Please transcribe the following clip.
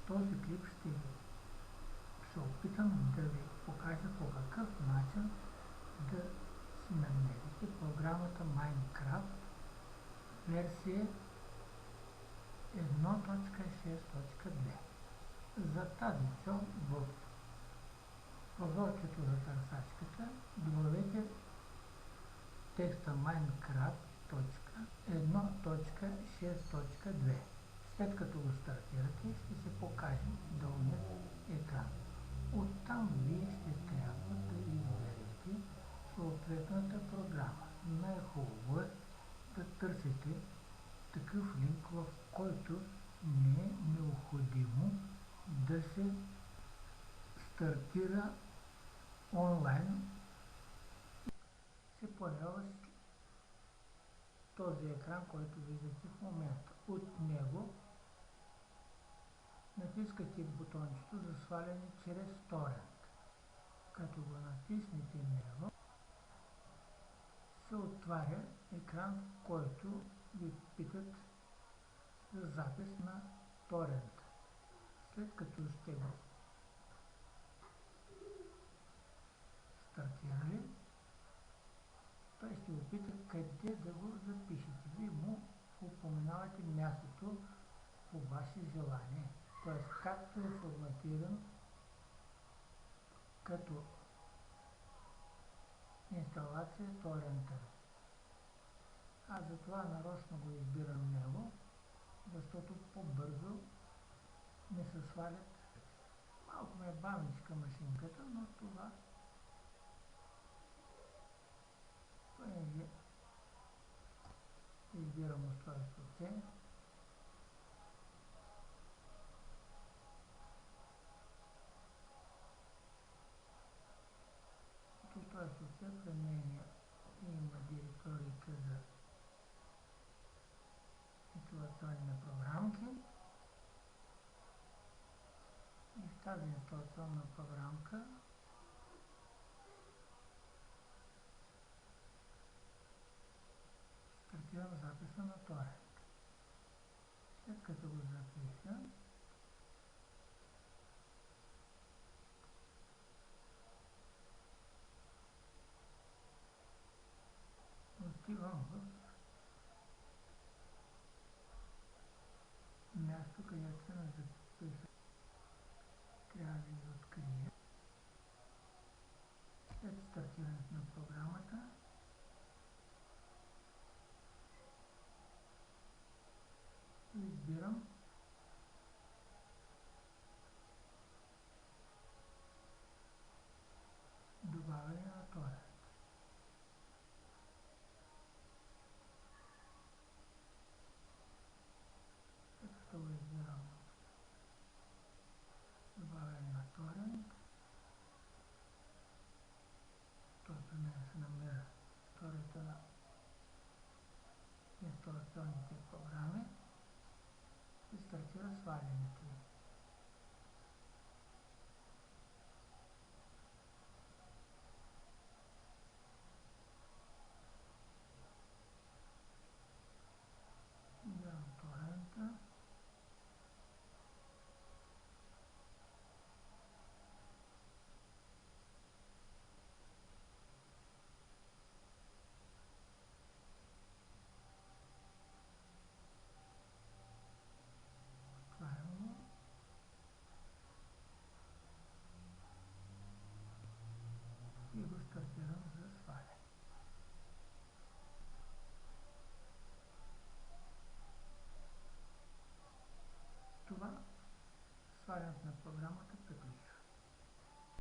този клип ще се опитам да ви покажа по какъв начин да си намерите програмата Minecraft версия 1.6.2. За тази цел в прозорчето за търсачката добавете текста Minecraft.1.6.2. След като го стартирате, ще се покаже долният екран. Оттам вие ще трябва да изберете съответната програма. Най-хубаво е да търсите такъв линк, в който не е необходимо да се стартира онлайн. Се появява този екран, който виждате в момента. От него натискате бутончето за сваляне чрез торент. Като го натиснете него, се отваря екран, в който ви питат за запис на торента. След като сте го стартирали, той ще ви пита къде да го запишете. Вие му упоменавате мястото по ваше желание. Т.е. както е форматиран като инсталация торента. Аз затова нарочно го избирам него, защото по-бързо не се свалят. Малко ме е бавничка машинката, но това понеже избирам устройство C. От устройство C при мен има директорийка за инсталационни програмки и в тази инсталационна програмка стартирам записа на торент. След като го запиша, отивам в място, където съм записал. Трябва да ги открия. След стартирането на програмата избирам добавяне на торент. След като го избирам добавяне на торент, той при мен се намира историята на инсталационните програми и стартира свалянето им. Избирам торента. Отварям го. И го стартирам за сваляне. Това свалянето на програмата приключва.